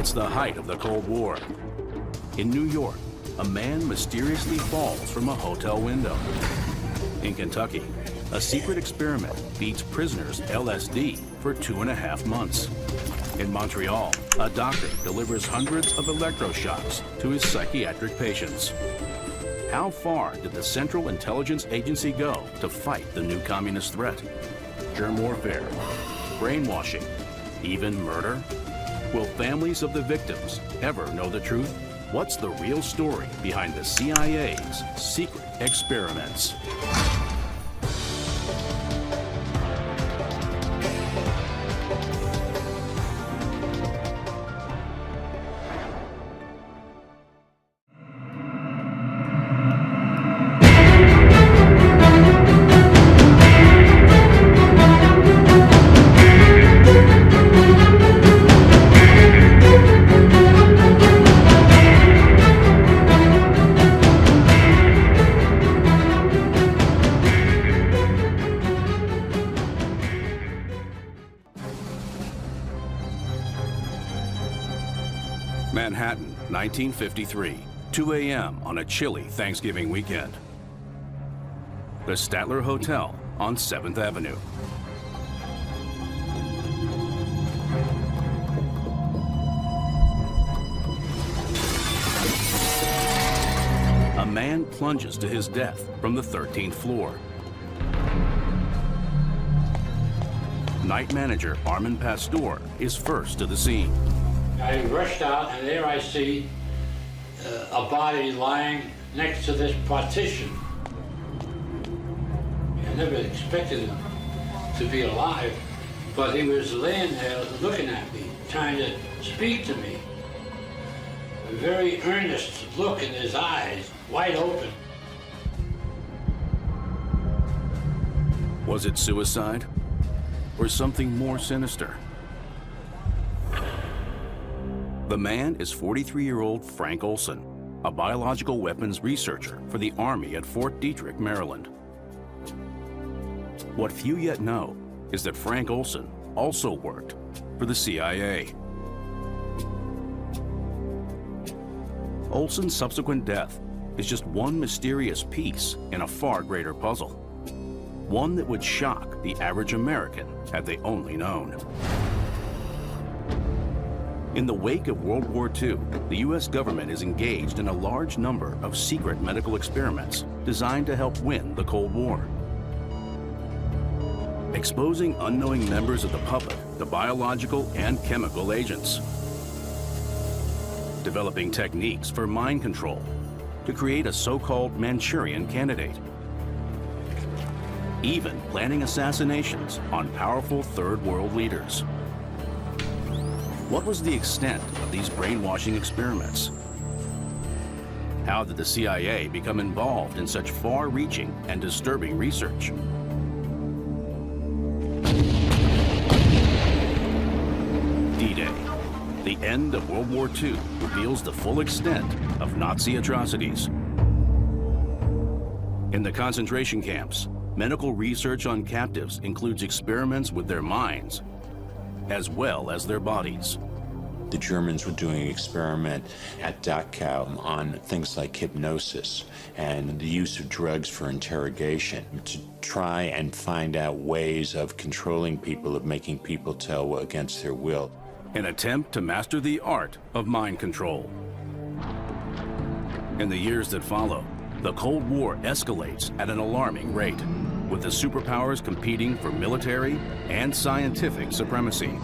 It's the height of the Cold War. In New York, a man mysteriously falls from a hotel window. In Kentucky, a secret experiment feeds prisoners LSD for 2.5 months. In Montreal, a doctor delivers hundreds of electroshocks to his psychiatric patients. How far did the Central Intelligence Agency go to fight the new communist threat? Germ warfare, brainwashing, even murder? Will families of the victims ever know the truth? What's the real story behind the CIA's secret experiments? Manhattan, 1953, 2 a.m. on a chilly Thanksgiving weekend. The Statler Hotel on 7th Avenue. A man plunges to his death from the 13th floor. Night manager Armin Pastor is first to the scene. I rushed out, and there I see a body lying next to this partition. I never expected him to be alive, but he was laying there looking at me, trying to speak to me. A very earnest look in his eyes, wide open. Was it suicide or something more sinister? The man is 43-year-old Frank Olson, a biological weapons researcher for the Army at Fort Detrick, Maryland. What few yet know is that Frank Olson also worked for the CIA. Olson's subsequent death is just one mysterious piece in a far greater puzzle, one that would shock the average American had they only known. In the wake of World War II, the U.S. government is engaged in a large number of secret medical experiments designed to help win the Cold War. Exposing unknowing members of the public to biological and chemical agents. Developing techniques for mind control to create a so-called Manchurian candidate. Even planning assassinations on powerful third world leaders. What was the extent of these brainwashing experiments? How did the CIA become involved in such far-reaching and disturbing research? D-Day, the end of World War II, reveals the full extent of Nazi atrocities. In the concentration camps, medical research on captives includes experiments with their minds, as well as their bodies. The Germans were doing an experiment at Dachau on things like hypnosis and the use of drugs for interrogation to try and find out ways of controlling people, of making people tell against their will. An attempt to master the art of mind control. In the years that follow, the Cold War escalates at an alarming rate, with the superpowers competing for military and scientific supremacy.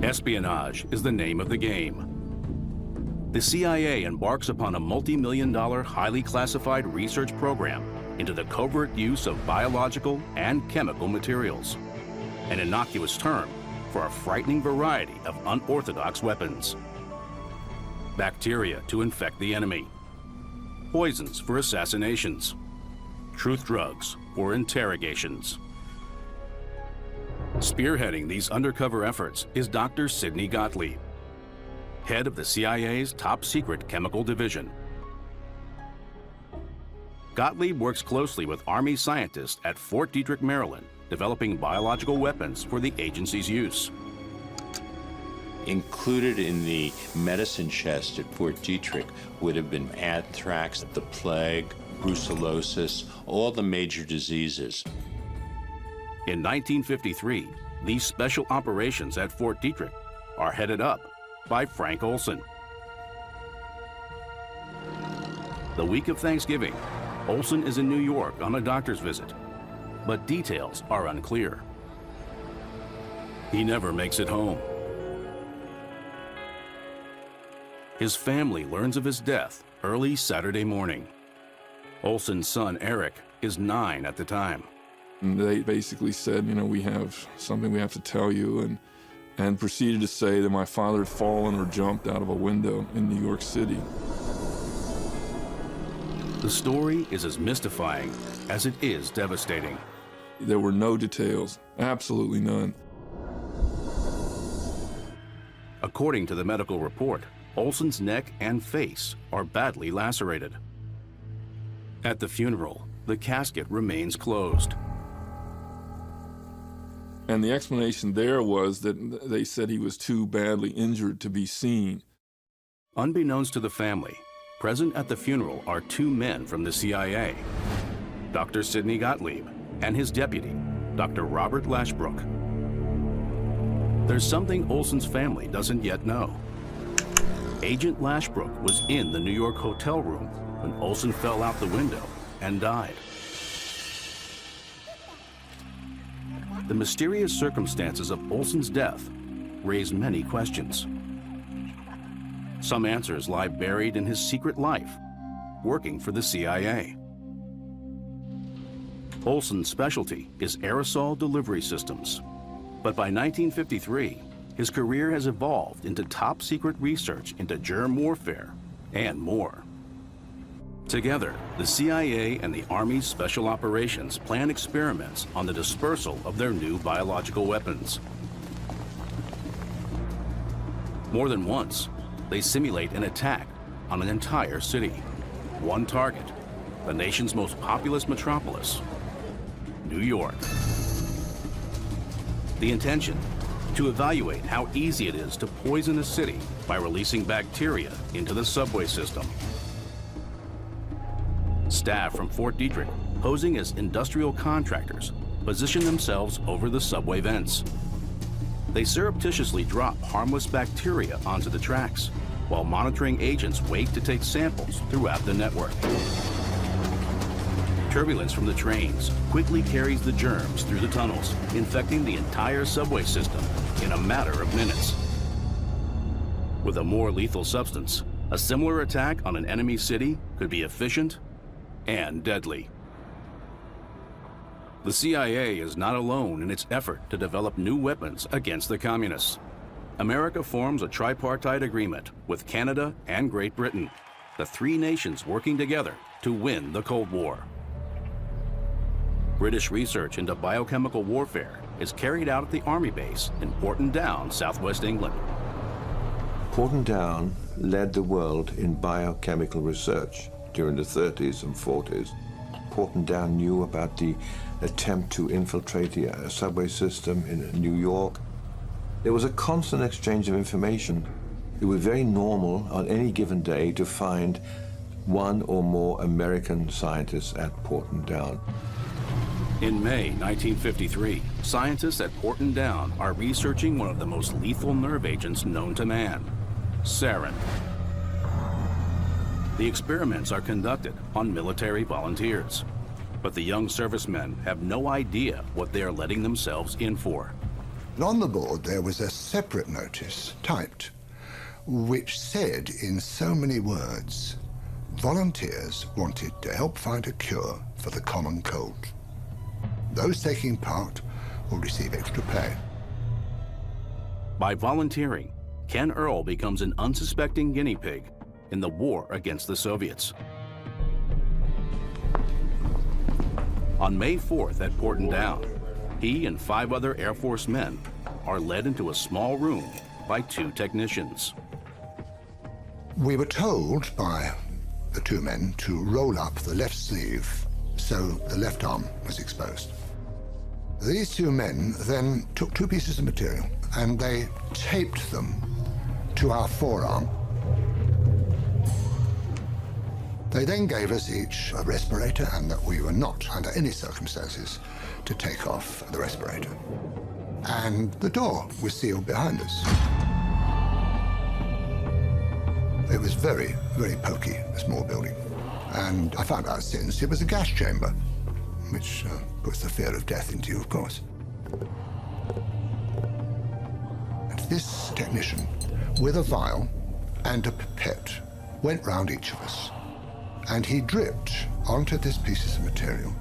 Espionage is the name of the game. The CIA embarks upon a multi-million-dollar, highly classified research program into the covert use of biological and chemical materials, an innocuous term for a frightening variety of unorthodox weapons. Bacteria to infect the enemy, poisons for assassinations, truth drugs for interrogations. Spearheading these undercover efforts is Dr. Sidney Gottlieb, head of the CIA's top-secret chemical division. Gottlieb works closely with Army scientists at Fort Detrick, Maryland, developing biological weapons for the agency's use. Included in the medicine chest at Fort Detrick would have been anthrax, the plague, brucellosis, all the major diseases. In 1953, these special operations at Fort Detrick are headed up by Frank Olson. The week of Thanksgiving, Olson is in New York on a doctor's visit, but details are unclear. He never makes it home. His family learns of his death early Saturday morning. Olson's son, Eric, is 9 at the time. And they basically said, you know, we have something we have to tell you, and proceeded to say that my father had fallen or jumped out of a window in New York City. The story is as mystifying as it is devastating. There were no details, absolutely none. According to the medical report, Olson's neck and face are badly lacerated. At the funeral, the casket remains closed. And the explanation there was that they said he was too badly injured to be seen. Unbeknownst to the family, present at the funeral are 2 men from the CIA, Dr. Sidney Gottlieb and his deputy, Dr. Robert Lashbrook. There's something Olson's family doesn't yet know. Agent Lashbrook was in the New York hotel room when Olson fell out the window and died. The mysterious circumstances of Olson's death raise many questions. Some answers lie buried in his secret life, working for the CIA. Olson's specialty is aerosol delivery systems. But by 1953, his career has evolved into top-secret research into germ warfare and more. Together, the CIA and the Army's Special Operations plan experiments on the dispersal of their new biological weapons. More than once, they simulate an attack on an entire city. One target, the nation's most populous metropolis, New York. The intention, to evaluate how easy it is to poison a city by releasing bacteria into the subway system. Staff from Fort Detrick, posing as industrial contractors, position themselves over the subway vents. They surreptitiously drop harmless bacteria onto the tracks, while monitoring agents wait to take samples throughout the network. Turbulence from the trains quickly carries the germs through the tunnels, infecting the entire subway system in a matter of minutes. With a more lethal substance, a similar attack on an enemy city could be efficient and deadly. The CIA is not alone in its effort to develop new weapons against the communists. America forms a tripartite agreement with Canada and Great Britain, the 3 nations working together to win the Cold War. British research into biochemical warfare is carried out at the Army base in Porton Down, southwest England. Porton Down led the world in biochemical research during the 30s and 40s. Porton Down knew about the attempt to infiltrate the subway system in New York. There was a constant exchange of information. It was very normal on any given day to find 1 or more American scientists at Porton Down. In May 1953, scientists at Porton Down are researching one of the most lethal nerve agents known to man, sarin. The experiments are conducted on military volunteers, but the young servicemen have no idea what they are letting themselves in for. And on the board there was a separate notice, typed, which said in so many words, volunteers wanted to help find a cure for the common cold. Those taking part will receive extra pay. By volunteering, Ken Earl becomes an unsuspecting guinea pig in the war against the Soviets. On May 4th at Porton Down, he and 5 other Air Force men are led into a small room by 2 technicians. We were told by the 2 men to roll up the left sleeve so the left arm was exposed. These 2 men then took 2 pieces of material and they taped them to our forearm. They then gave us each a respirator and that we were not, under any circumstances, to take off the respirator. And the door was sealed behind us. It was very, very pokey, a small building. And I found out since it was a gas chamber, which puts the fear of death into you, of course. And this technician, with a vial and a pipette, went round each of us. And he dripped onto these pieces of material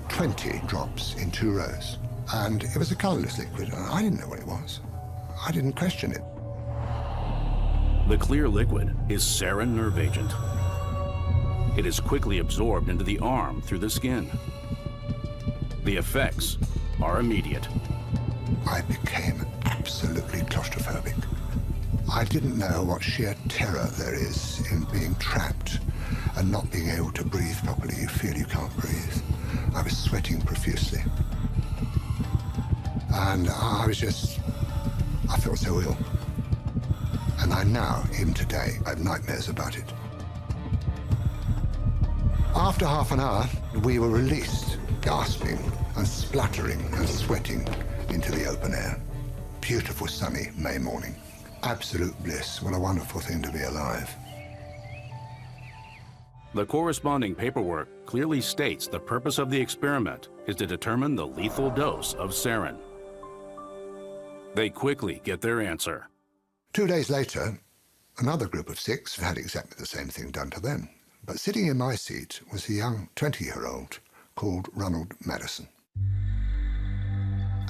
20 drops in 2 rows. And it was a colorless liquid, and I didn't know what it was. I didn't question it. The clear liquid is sarin nerve agent. It is quickly absorbed into the arm through the skin. The effects are immediate. I became absolutely claustrophobic. I didn't know what sheer terror there is in being trapped and not being able to breathe properly. You feel you can't breathe. I was sweating profusely. And I felt so ill. And I now, even today, I have nightmares about it. After half an hour, we were released, gasping and spluttering and sweating into the open air. Beautiful sunny May morning. Absolute bliss. What a wonderful thing to be alive. The corresponding paperwork clearly states the purpose of the experiment is to determine the lethal dose of sarin. They quickly get their answer. 2 days later, another group of 6 had exactly the same thing done to them. But sitting in my seat was a young 20-year-old called Ronald Madison.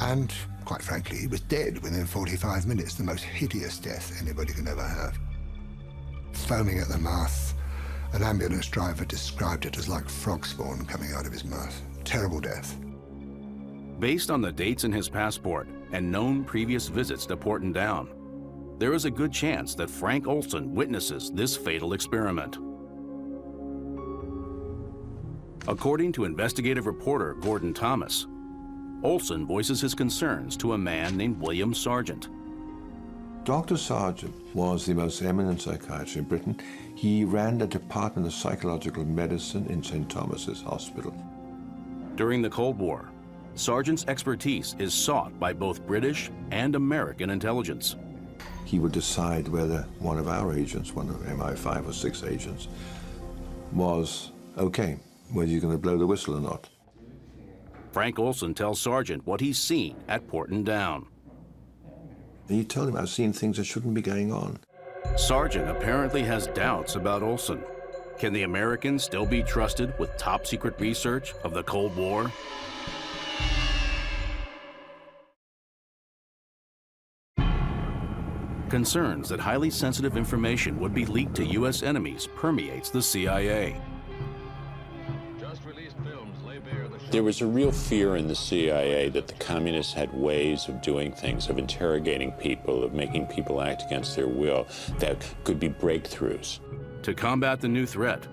And, quite frankly, he was dead within 45 minutes, the most hideous death anybody can ever have. Foaming at the mouth, an ambulance driver described it as like frog spawn coming out of his mouth. Terrible death. Based on the dates in his passport and known previous visits to Porton Down, there is a good chance that Frank Olson witnesses this fatal experiment. According to investigative reporter Gordon Thomas, Olson voices his concerns to a man named William Sargent. Dr. Sargent was the most eminent psychiatrist in Britain. He ran the Department of Psychological Medicine in St. Thomas's Hospital. During the Cold War, Sargent's expertise is sought by both British and American intelligence. He would decide whether one of our agents, one of MI5 or 6 agents, was okay, whether you're going to blow the whistle or not. Frank Olson tells Sargent what he's seen at Porton Down. And you told him, I've seen things that shouldn't be going on. Sargent apparently has doubts about Olson. Can the Americans still be trusted with top secret research of the Cold War? Concerns that highly sensitive information would be leaked to U.S. enemies permeates the CIA. There was a real fear in the CIA that the communists had ways of doing things, of interrogating people, of making people act against their will, that could be breakthroughs. To combat the new threat,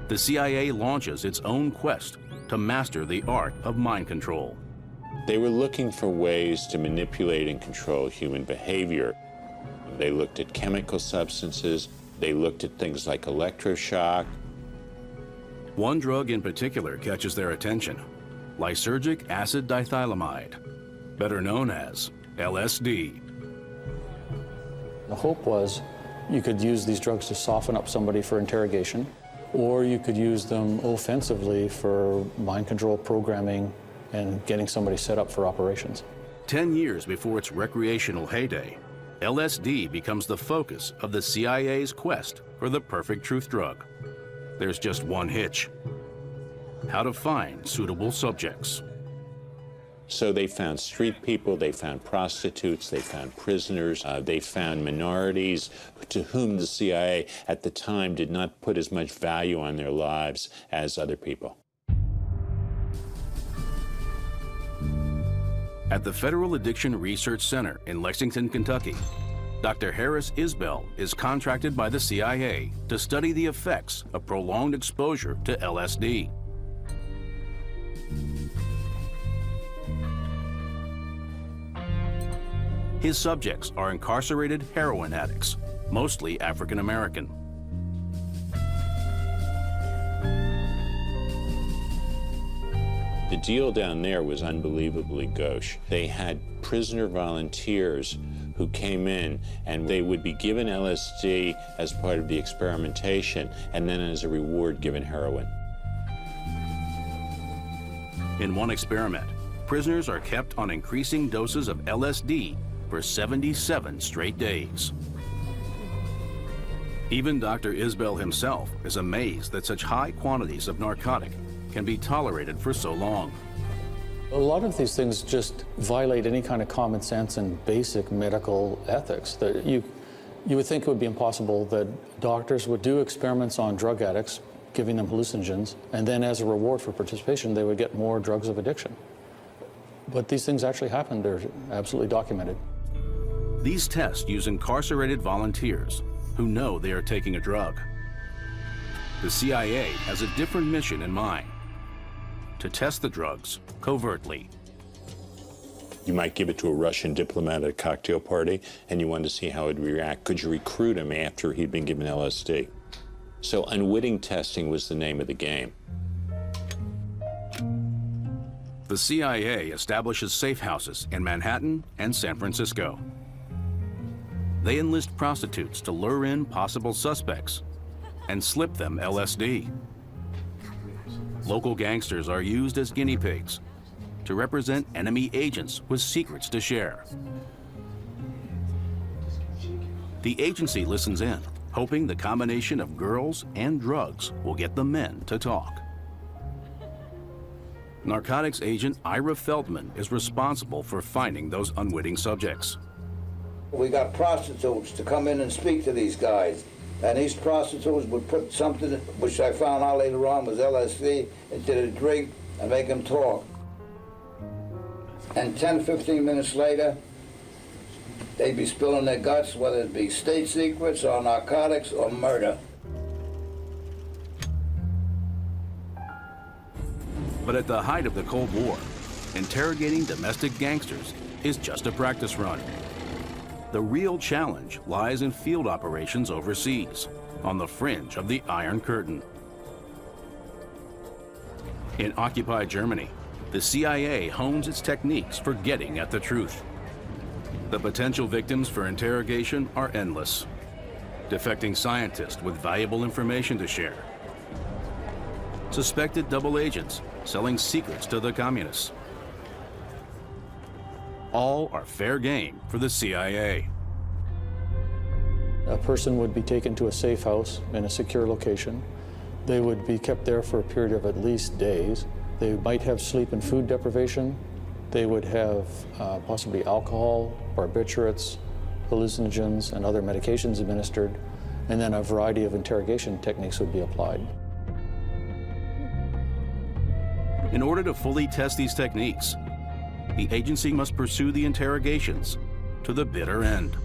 the CIA launches its own quest to master the art of mind control. They were looking for ways to manipulate and control human behavior. They looked at chemical substances. They looked at things like electroshock. One drug in particular catches their attention: lysergic acid dithylamide, better known as LSD. The hope was you could use these drugs to soften up somebody for interrogation, or you could use them offensively for mind control programming and getting somebody set up for operations. 10 years before its recreational heyday, LSD becomes the focus of the CIA's quest for the perfect truth drug. There's just one hitch: how to find suitable subjects. So they found street people, they found prostitutes, they found prisoners, they found minorities to whom the CIA at the time did not put as much value on their lives as other people. At the Federal Addiction Research Center in Lexington, Kentucky, Dr. Harris Isbell is contracted by the CIA to study the effects of prolonged exposure to LSD. His subjects are incarcerated heroin addicts, mostly African American. The deal down there was unbelievably gauche. They had prisoner volunteers who came in, and they would be given LSD as part of the experimentation, and then as a reward given heroin. In one experiment, prisoners are kept on increasing doses of LSD for 77 straight days. Even Dr. Isbell himself is amazed that such high quantities of narcotic can be tolerated for so long. A lot of these things just violate any kind of common sense and basic medical ethics. That you would think it would be impossible that doctors would do experiments on drug addicts, giving them hallucinogens, and then as a reward for participation, they would get more drugs of addiction. But these things actually happen. They're absolutely documented. These tests use incarcerated volunteers who know they are taking a drug. The CIA has a different mission in mind: to test the drugs covertly. You might give it to a Russian diplomat at a cocktail party, and you wanted to see how he'd react. Could you recruit him after he'd been given LSD? So unwitting testing was the name of the game. The CIA establishes safe houses in Manhattan and San Francisco. They enlist prostitutes to lure in possible suspects and slip them LSD. Local gangsters are used as guinea pigs to represent enemy agents with secrets to share. The agency listens in, hoping the combination of girls and drugs will get the men to talk. Narcotics agent Ira Feldman is responsible for finding those unwitting subjects. We got prostitutes to come in and speak to these guys. And these prostitutes would put something, which I found out later on was LSD, into the drink and make them talk. And 10, 15 minutes later, they'd be spilling their guts, whether it be state secrets or narcotics or murder. But at the height of the Cold War, interrogating domestic gangsters is just a practice run. The real challenge lies in field operations overseas, on the fringe of the Iron Curtain. In occupied Germany, the CIA hones its techniques for getting at the truth. The potential victims for interrogation are endless. Defecting scientists with valuable information to share. Suspected double agents selling secrets to the communists. All are fair game for the CIA. A person would be taken to a safe house in a secure location. They would be kept there for a period of at least days. They might have sleep and food deprivation. They would have possibly alcohol, barbiturates, hallucinogens, and other medications administered. And then a variety of interrogation techniques would be applied. In order to fully test these techniques, the agency must pursue the interrogations to the bitter end.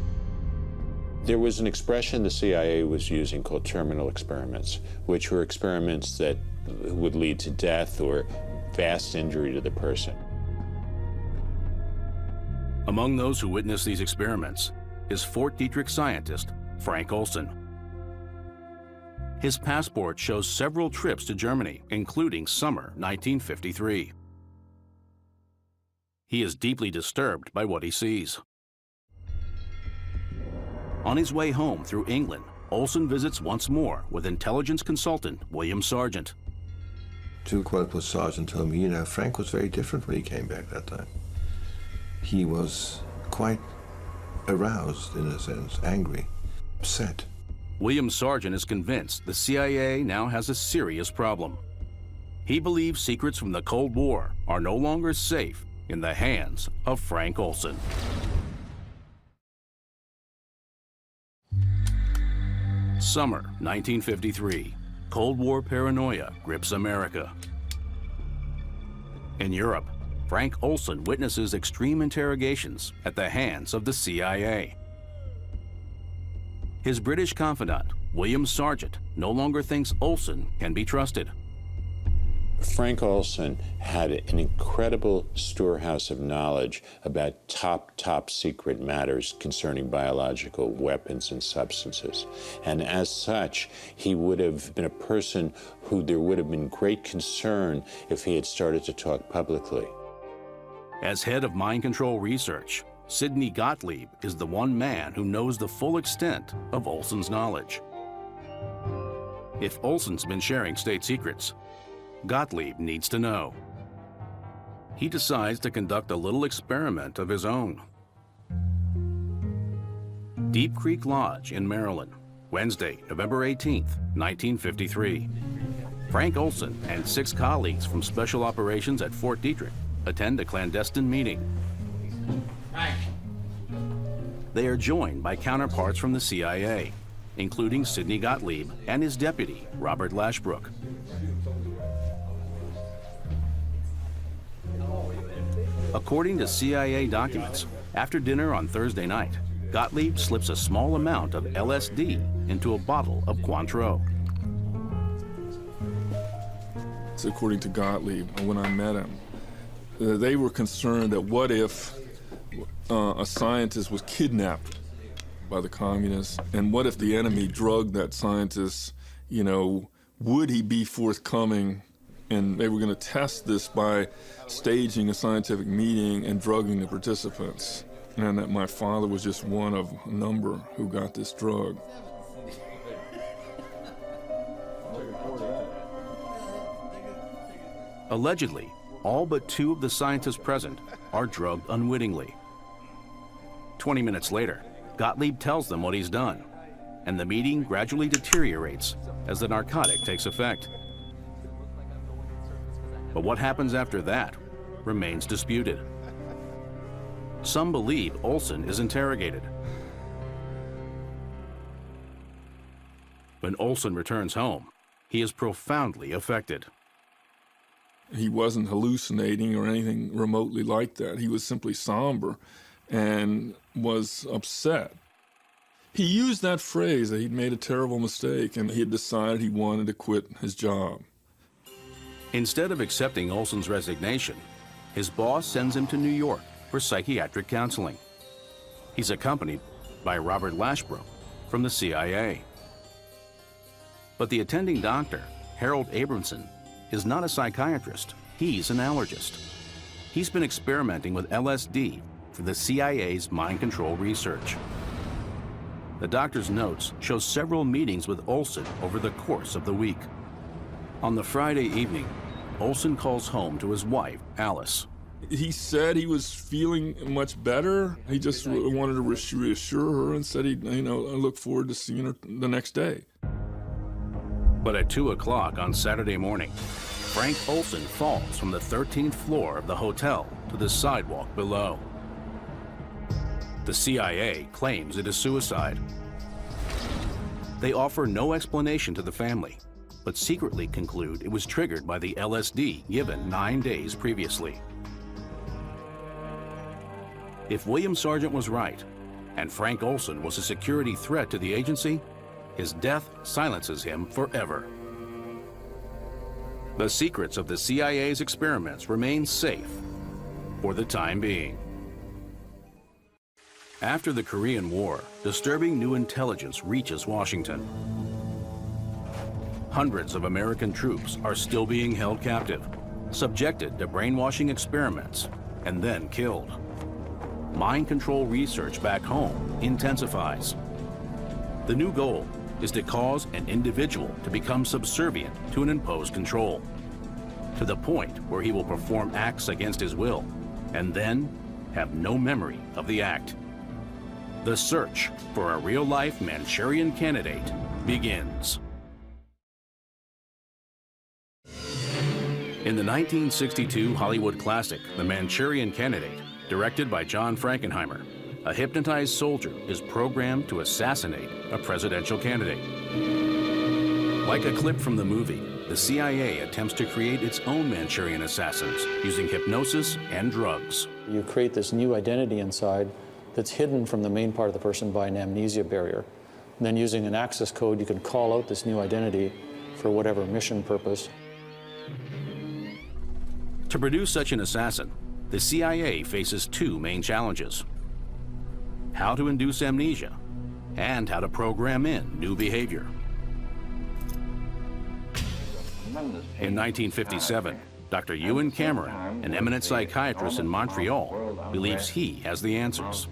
There was an expression the CIA was using called terminal experiments, which were experiments that would lead to death or vast injury to the person. Among those who witnessed these experiments is Fort Detrick scientist Frank Olson. His passport shows several trips to Germany, including summer 1953. He is deeply disturbed by what he sees. On his way home through England, Olson visits once more with intelligence consultant William Sargent. To quote what Sargent told me, Frank was very different when he came back that time. He was quite aroused, in a sense, angry, upset. William Sargent is convinced the CIA now has a serious problem. He believes secrets from the Cold War are no longer safe in the hands of Frank Olson. Summer 1953. Cold War paranoia grips America. In Europe, Frank Olson witnesses extreme interrogations at the hands of the CIA. His British confidant, William Sargent, no longer thinks Olson can be trusted. Frank Olson had an incredible storehouse of knowledge about top secret matters concerning biological weapons and substances. And as such, he would have been a person who there would have been great concern if he had started to talk publicly. As head of mind control research, Sidney Gottlieb is the one man who knows the full extent of Olson's knowledge. If Olson's been sharing state secrets, Gottlieb needs to know. He decides to conduct a little experiment of his own. Deep Creek Lodge in Maryland, Wednesday, November 18th, 1953. Frank Olson and 6 colleagues from Special Operations at Fort Detrick attend a clandestine meeting. They are joined by counterparts from the CIA, including Sidney Gottlieb and his deputy, Robert Lashbrook. According to CIA documents, after dinner on Thursday night, Gottlieb slips a small amount of LSD into a bottle of Cointreau. So according to Gottlieb, when I met him, they were concerned that what if a scientist was kidnapped by the communists, and what if the enemy drugged that scientist, you know, would he be forthcoming? And they were going to test this by staging a scientific meeting and drugging the participants. And that my father was just one of a number who got this drug. Allegedly, all but 2 of the scientists present are drugged unwittingly. 20 minutes later, Gottlieb tells them what he's done, and the meeting gradually deteriorates as the narcotic takes effect. But what happens after that remains disputed. Some believe Olson is interrogated. When Olson returns home, he is profoundly affected. He wasn't hallucinating or anything remotely like that. He was simply somber and was upset. He used that phrase that he'd made a terrible mistake and he had decided he wanted to quit his job. Instead of accepting Olson's resignation, his boss sends him to New York for psychiatric counseling. He's accompanied by Robert Lashbrook from the CIA. But the attending doctor, Harold Abramson, is not a psychiatrist. He's an allergist. He's been experimenting with LSD for the CIA's mind control research. The doctor's notes show several meetings with Olson over the course of the week. On the Friday evening, Olson calls home to his wife, Alice. He said he was feeling much better. He just wanted to reassure her and said he'd, look forward to seeing her the next day. But at 2 o'clock on Saturday morning, Frank Olson falls from the 13th floor of the hotel to the sidewalk below. The CIA claims it is suicide. They offer no explanation to the family, but secretly conclude it was triggered by the LSD given 9 days previously. If William Sargent was right, and Frank Olson was a security threat to the agency, his death silences him forever. The secrets of the CIA's experiments remain safe for the time being. After the Korean War, disturbing new intelligence reaches Washington. Hundreds of American troops are still being held captive, subjected to brainwashing experiments, and then killed. Mind control research back home intensifies. The new goal is to cause an individual to become subservient to an imposed control, to the point where he will perform acts against his will, and then have no memory of the act. The search for a real-life Manchurian candidate begins. In the 1962 Hollywood classic, The Manchurian Candidate, directed by John Frankenheimer, a hypnotized soldier is programmed to assassinate a presidential candidate. Like a clip from the movie, the CIA attempts to create its own Manchurian assassins using hypnosis and drugs. You create this new identity inside that's hidden from the main part of the person by an amnesia barrier. And then using an access code, you can call out this new identity for whatever mission purpose. To produce such an assassin, the CIA faces two main challenges: how to induce amnesia and how to program in new behavior. In 1957, Dr. Ewan Cameron, an eminent psychiatrist in Montreal, believes he has the answers.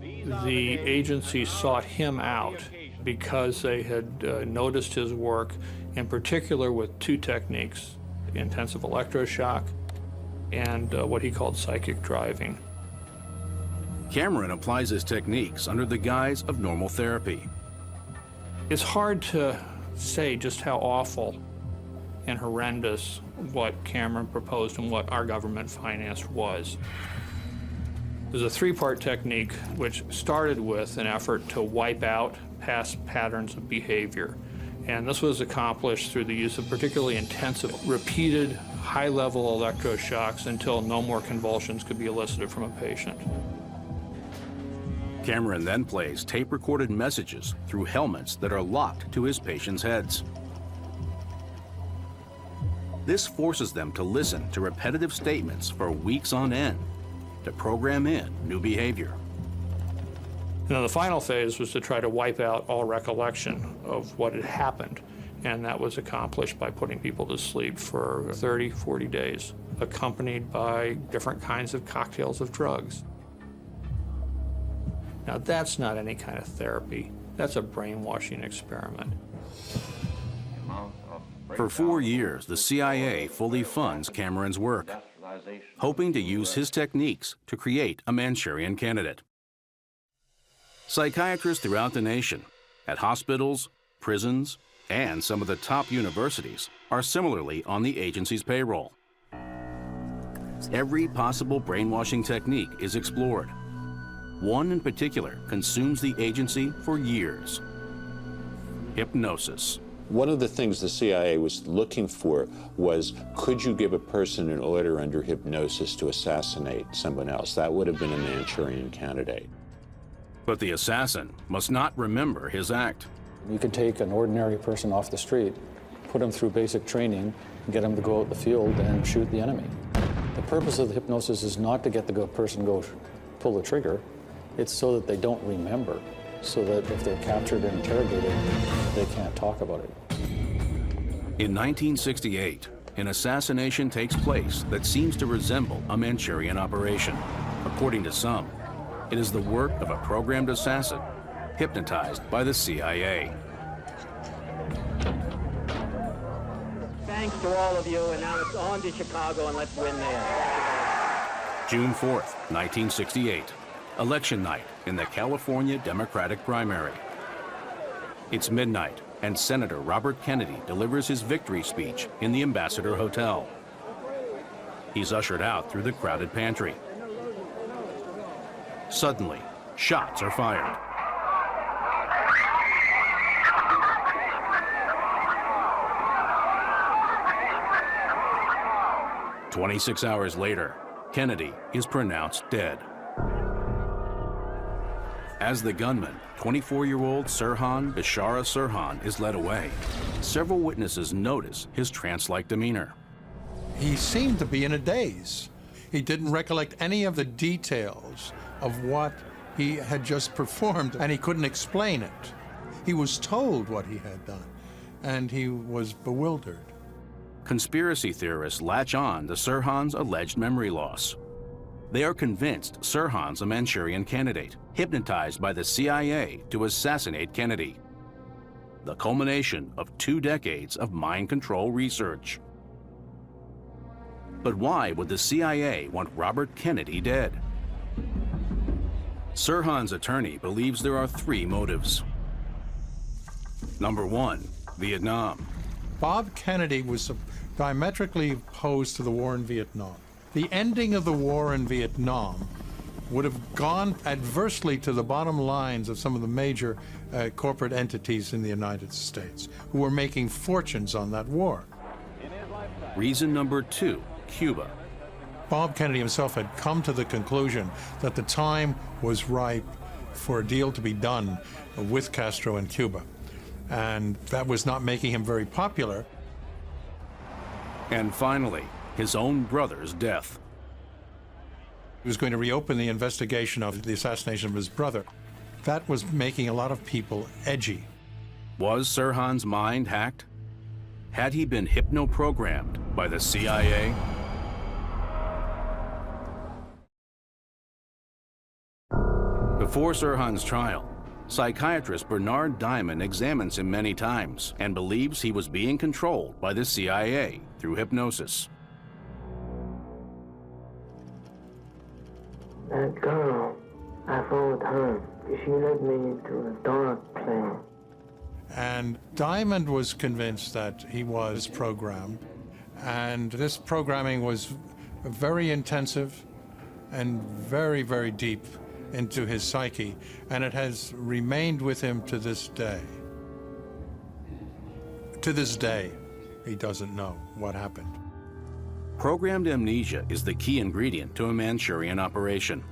The agency sought him out because they had noticed his work, in particular with two techniques: intensive electroshock and what he called psychic driving. Cameron applies his techniques under the guise of normal therapy. It's hard to say just how awful and horrendous what Cameron proposed and what our government financed was. There's a three-part technique which started with an effort to wipe out past patterns of behavior. And this was accomplished through the use of particularly intensive, repeated, high-level electroshocks until no more convulsions could be elicited from a patient. Cameron then plays tape-recorded messages through helmets that are locked to his patients' heads. This forces them to listen to repetitive statements for weeks on end to program in new behavior. Now, the final phase was to try to wipe out all recollection of what had happened, and that was accomplished by putting people to sleep for 30, 40 days, accompanied by different kinds of cocktails of drugs. Now, that's not any kind of therapy. That's a brainwashing experiment. For 4 years, the CIA fully funds Cameron's work, hoping to use his techniques to create a Manchurian candidate. Psychiatrists throughout the nation, at hospitals, prisons, and some of the top universities, are similarly on the agency's payroll. Every possible brainwashing technique is explored. One in particular consumes the agency for years: hypnosis. One of the things the CIA was looking for was, could you give a person an order under hypnosis to assassinate someone else? That would have been a Manchurian candidate. But the assassin must not remember his act. You could take an ordinary person off the street, put him through basic training, and get him to go out in the field and shoot the enemy. The purpose of the hypnosis is not to get the person to go pull the trigger. It's so that they don't remember, so that if they're captured and interrogated, they can't talk about it. In 1968, an assassination takes place that seems to resemble a Manchurian operation. According to some, it is the work of a programmed assassin hypnotized by the CIA. Thanks to all of you, and now it's on to Chicago, and let's win there. June 4th, 1968, election night in the California Democratic primary. It's midnight, and Senator Robert Kennedy delivers his victory speech in the Ambassador Hotel. He's ushered out through the crowded pantry. Suddenly, shots are fired. "26 hours later, Kennedy is pronounced dead. As the gunman, 24-year-old Sirhan Bishara Sirhan, is led away, several witnesses notice his trance-like demeanor. He seemed to be in a daze. He didn't recollect any of the details of what he had just performed, and he couldn't explain it. He was told what he had done, and he was bewildered. Conspiracy theorists latch on to Sirhan's alleged memory loss. They are convinced Sirhan's a Manchurian candidate, hypnotized by the CIA to assassinate Kennedy. The culmination of 2 decades of mind control research. But why would the CIA want Robert Kennedy dead? Sirhan's attorney believes there are 3 motives. Number 1, Vietnam. Bob Kennedy was diametrically opposed to the war in Vietnam. The ending of the war in Vietnam would have gone adversely to the bottom lines of some of the major corporate entities in the United States who were making fortunes on that war. Reason number 2, Cuba. Bob Kennedy himself had come to the conclusion that the time was ripe for a deal to be done with Castro in Cuba. And that was not making him very popular. And finally, his own brother's death. He was going to reopen the investigation of the assassination of his brother. That was making a lot of people edgy. Was Sirhan's mind hacked? Had he been hypno-programmed by the CIA? Before Sirhan's trial, psychiatrist Bernard Diamond examines him many times and believes he was being controlled by the CIA through hypnosis. That girl, I followed her. She led me into a dark place. And Diamond was convinced that he was programmed, and this programming was very intensive and very, very deep into his psyche, and it has remained with him to this day. To this day, he doesn't know what happened. Programmed amnesia is the key ingredient to a Manchurian operation.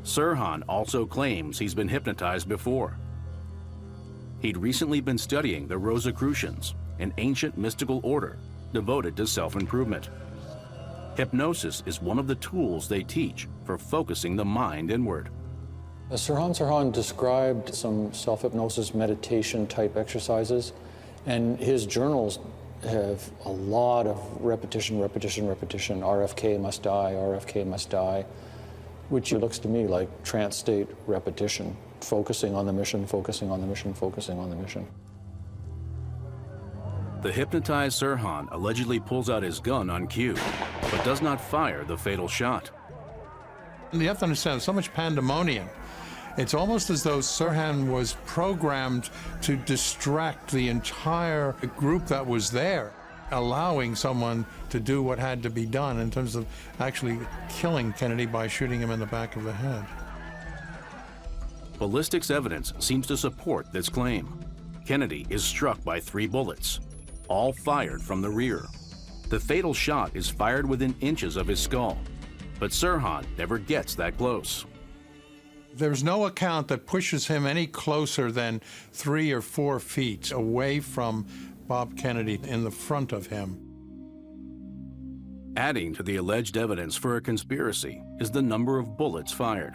Sirhan also claims he's been hypnotized before. He'd recently been studying the Rosicrucians, an ancient mystical order devoted to self-improvement. Hypnosis is one of the tools they teach for focusing the mind inward. Sirhan described some self-hypnosis meditation type exercises, and his journals have a lot of repetition, RFK must die, RFK must die, which looks to me like trance state repetition, focusing on the mission, focusing on the mission, focusing on the mission. The hypnotized Sirhan allegedly pulls out his gun on cue, but does not fire the fatal shot. And you have to understand, there's so much pandemonium. It's almost as though Sirhan was programmed to distract the entire group that was there, allowing someone to do what had to be done in terms of actually killing Kennedy by shooting him in the back of the head. Ballistics evidence seems to support this claim. Kennedy is struck by 3 bullets, all fired from the rear. The fatal shot is fired within inches of his skull, but Sirhan never gets that close. There's no account that pushes him any closer than 3 or 4 feet away from Bob Kennedy in the front of him. Adding to the alleged evidence for a conspiracy is the number of bullets fired.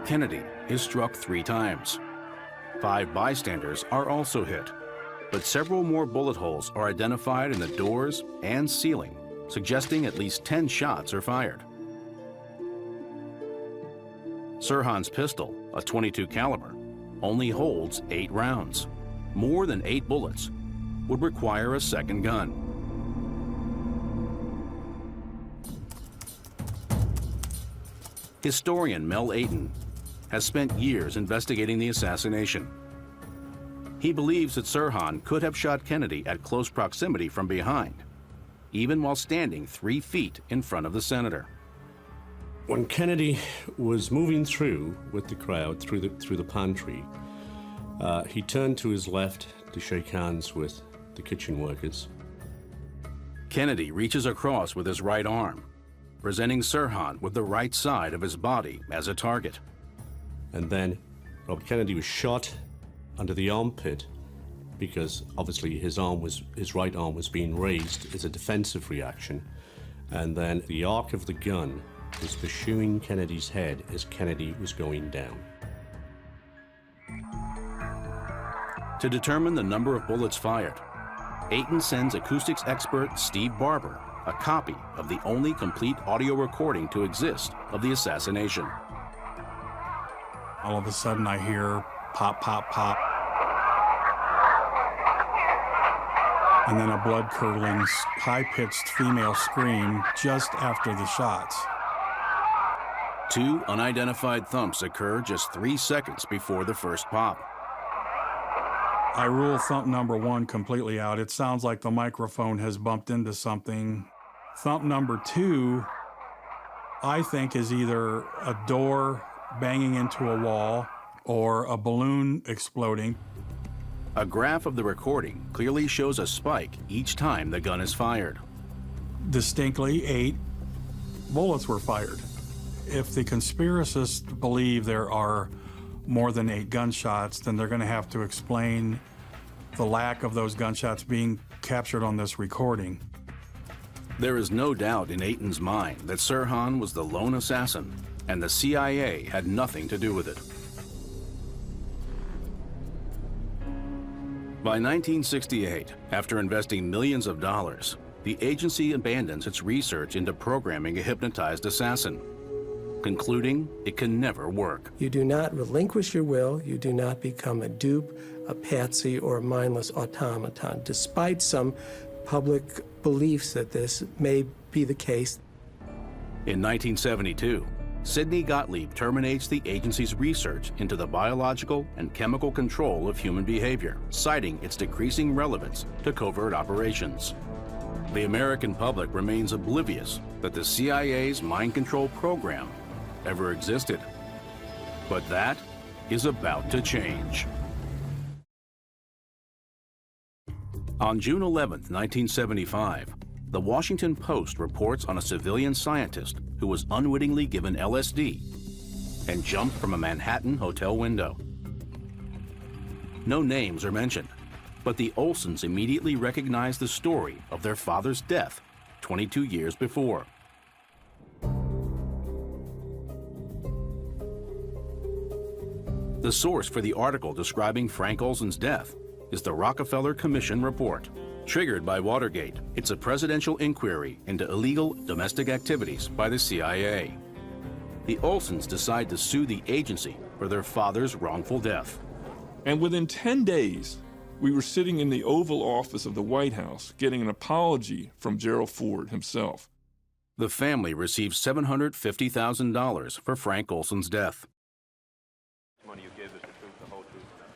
Kennedy is struck 3 times. 5 bystanders are also hit, but several more bullet holes are identified in the doors and ceiling, suggesting at least 10 shots are fired. Sirhan's pistol, a .22 caliber, only holds 8 rounds. More than 8 bullets would require a second gun. Historian Mel Ayton has spent years investigating the assassination. He believes that Sirhan could have shot Kennedy at close proximity from behind, even while standing 3 feet in front of the senator. When Kennedy was moving through with the crowd through the pantry, he turned to his left to shake hands with the kitchen workers. Kennedy reaches across with his right arm, presenting Sirhan with the right side of his body as a target. And then Robert Kennedy was shot under the armpit because obviously his right arm was being raised as a defensive reaction. And then the arc of the gun was pursuing Kennedy's head as Kennedy was going down. To determine the number of bullets fired, Ayton sends acoustics expert Steve Barber a copy of the only complete audio recording to exist of the assassination. All of a sudden I hear pop, pop, pop. And then a blood-curdling, high-pitched female scream just after the shots. 2 unidentified thumps occur just 3 seconds before the first pop. I rule thump number 1 completely out. It sounds like the microphone has bumped into something. Thump number 2, I think, is either a door banging into a wall or a balloon exploding. A graph of the recording clearly shows a spike each time the gun is fired. Distinctly, 8 bullets were fired. If the conspiracists believe there are more than 8 gunshots, then they're going to have to explain the lack of those gunshots being captured on this recording. There is no doubt in Ayton's mind that Sirhan was the lone assassin, and the CIA had nothing to do with it. By 1968, after investing millions of dollars, the agency abandons its research into programming a hypnotized assassin, concluding it can never work. You do not relinquish your will. You do not become a dupe, a patsy, or a mindless automaton, despite some public beliefs that this may be the case. In 1972, Sidney Gottlieb terminates the agency's research into the biological and chemical control of human behavior, citing its decreasing relevance to covert operations. The American public remains oblivious that the CIA's mind control program ever existed. But that is about to change. On June 11, 1975, the Washington Post reports on a civilian scientist who was unwittingly given LSD and jumped from a Manhattan hotel window. No names are mentioned, but the Olsons immediately recognized the story of their father's death 22 years before. The source for the article describing Frank Olson's death is the Rockefeller Commission report. Triggered by Watergate, it's a presidential inquiry into illegal domestic activities by the CIA. The Olsons decide to sue the agency for their father's wrongful death. And within 10 days, we were sitting in the Oval Office of the White House getting an apology from Gerald Ford himself. The family received $750,000 for Frank Olson's death.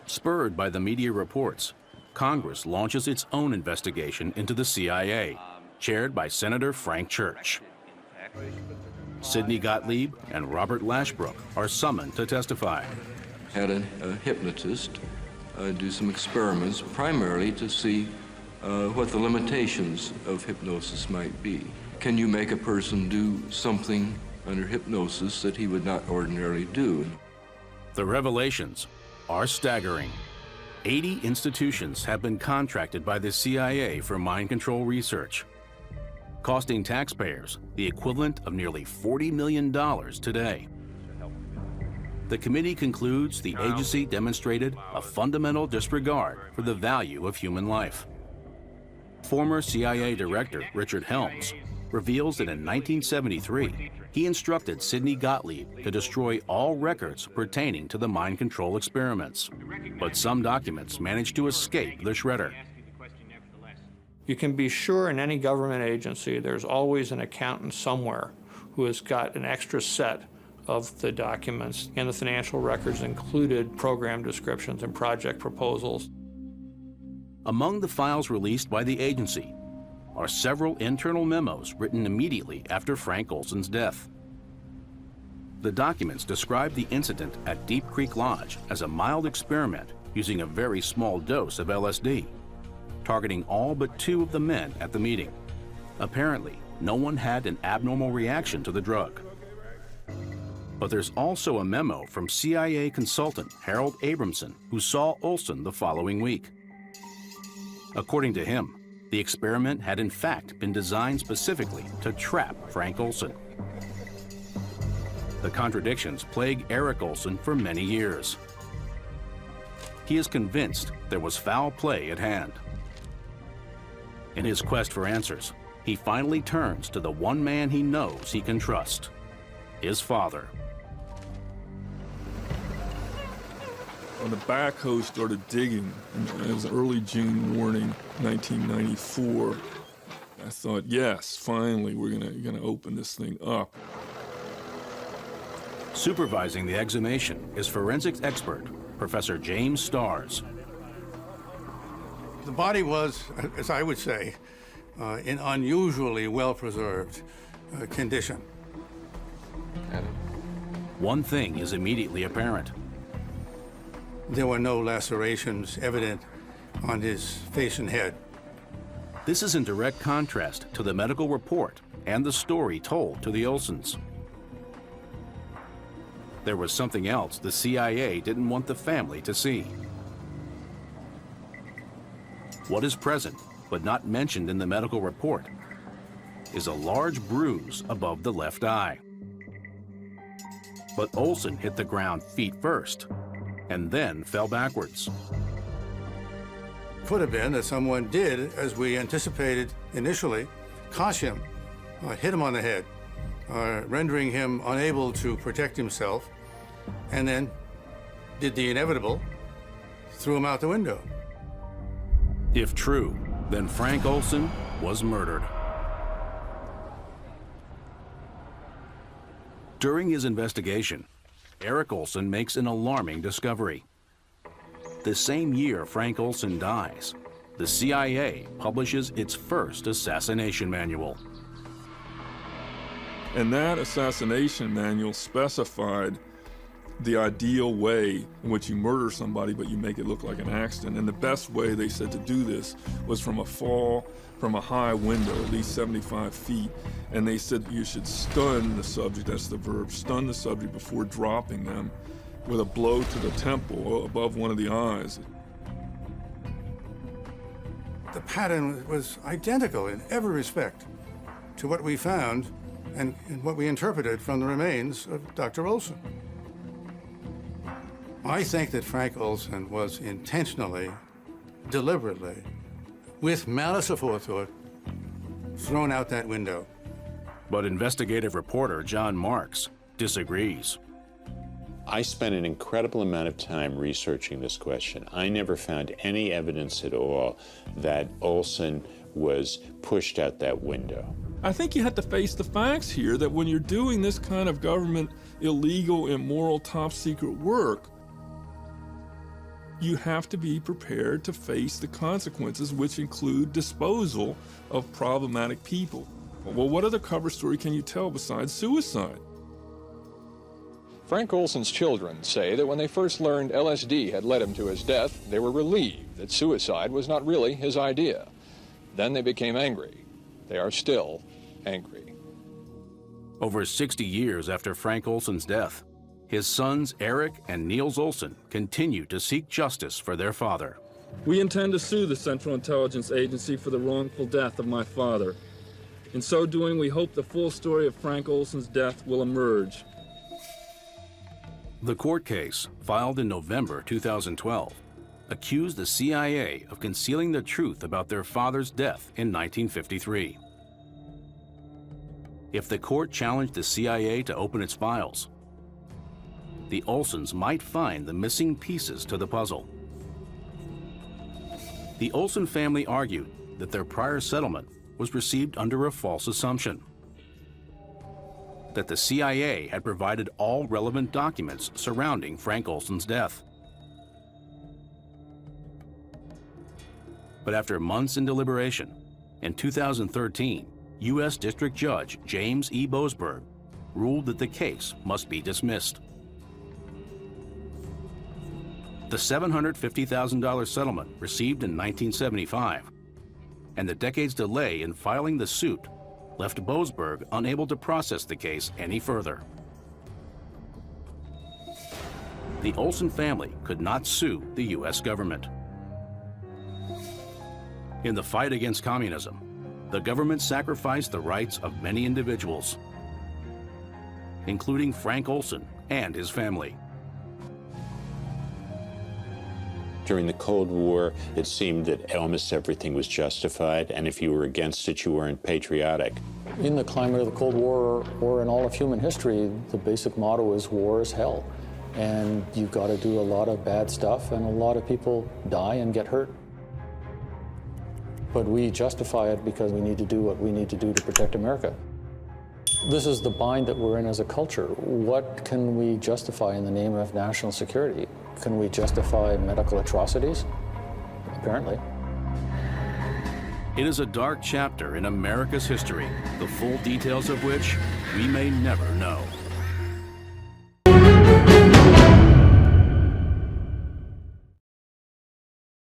Spurred by the media reports, Congress launches its own investigation into the CIA, chaired by Senator Frank Church. Sidney Gottlieb and Robert Lashbrook are summoned to testify. Had a hypnotist do some experiments, primarily to see what the limitations of hypnosis might be. Can you make a person do something under hypnosis that he would not ordinarily do? The revelations are staggering. 80 institutions have been contracted by the CIA for mind control research, costing taxpayers the equivalent of nearly $40 million today. The committee concludes the agency demonstrated a fundamental disregard for the value of human life. Former CIA Director Richard Helms reveals that in 1973, he instructed Sidney Gottlieb to destroy all records pertaining to the mind control experiments. But some documents managed to escape the shredder. You can be sure in any government agency there's always an accountant somewhere who has got an extra set of the documents, and the financial records included program descriptions and project proposals. Among the files released by the agency are several internal memos written immediately after Frank Olson's death. The documents describe the incident at Deep Creek Lodge as a mild experiment using a very small dose of LSD, targeting all but 2 of the men at the meeting. Apparently, no one had an abnormal reaction to the drug. But there's also a memo from CIA consultant Harold Abramson, who saw Olson the following week. According to him, the experiment had in fact been designed specifically to trap Frank Olson. The contradictions plague Eric Olson for many years. He is convinced there was foul play at hand. In his quest for answers, he finally turns to the one man he knows he can trust, his father. When the backhoe started digging, it was early June morning, 1994. I thought, yes, finally, we're gonna open this thing up. Supervising the exhumation is forensics expert, Professor James Starrs. The body was, as I would say, in unusually well-preserved condition. One thing is immediately apparent. There were no lacerations evident on his face and head. This is in direct contrast to the medical report and the story told to the Olsons. There was something else the CIA didn't want the family to see. what is present, but not mentioned in the medical report, is a large bruise above the left eye. But Olson hit the ground feet first, and then fell backwards. Could have been that someone did, as we anticipated initially, cosh him, hit him on the head, rendering him unable to protect himself, and then did the inevitable, threw him out the window. If true, then Frank Olson was murdered. During his investigation, Eric Olson makes an alarming discovery. The same year Frank Olson dies, the CIA publishes its first assassination manual. And that assassination manual specified the ideal way in which you murder somebody, but you make it look like an accident. And the best way, they said, to do this was from a fall from a high window, at least 75 feet. And they said you should stun the subject, that's the verb, stun the subject before dropping them with a blow to the temple above one of the eyes. The pattern was identical in every respect to what we found and what we interpreted from the remains of Dr. Olson. I think that Frank Olson was intentionally, deliberately, with malice aforethought, thrown out that window. But investigative reporter John Marks disagrees. I spent an incredible amount of time researching this question. I never found any evidence at all that Olson was pushed out that window. I think you have to face the facts here that when you're doing this kind of government illegal, immoral, top secret work, you have to be prepared to face the consequences, which include disposal of problematic people. Well, what other cover story can you tell besides suicide? Frank Olson's children say that when they first learned LSD had led him to his death, they were relieved that suicide was not really his idea. Then they became angry. They are still angry. Over 60 years after Frank Olson's death, his sons Eric and Niels Olson continue to seek justice for their father. We intend to sue the Central Intelligence Agency for the wrongful death of my father. In so doing, we hope the full story of Frank Olson's death will emerge. The court case, filed in November 2012, accused the CIA of concealing the truth about their father's death in 1953. If the court challenged the CIA to open its files, the Olsons might find the missing pieces to the puzzle. The Olson family argued that their prior settlement was received under a false assumption, that the CIA had provided all relevant documents surrounding Frank Olson's death. But after months in deliberation, in 2013, U.S. District Judge James E. Boasberg ruled that the case must be dismissed. The $750,000 settlement received in 1975 and the decade's delay in filing the suit left Boasberg unable to process the case any further. The Olson family could not sue the U.S. government. In the fight against communism, the government sacrificed the rights of many individuals, including Frank Olson and his family. During the Cold War, it seemed that almost everything was justified, and if you were against it, you weren't patriotic. In the climate of the Cold War, or in all of human history, the basic motto is war is hell. And you've got to do a lot of bad stuff, and a lot of people die and get hurt. But we justify it because we need to do what we need to do to protect America. This is the bind that we're in as a culture. What can we justify in the name of national security? Can we justify medical atrocities? Apparently. It is a dark chapter in America's history, the full details of which we may never know.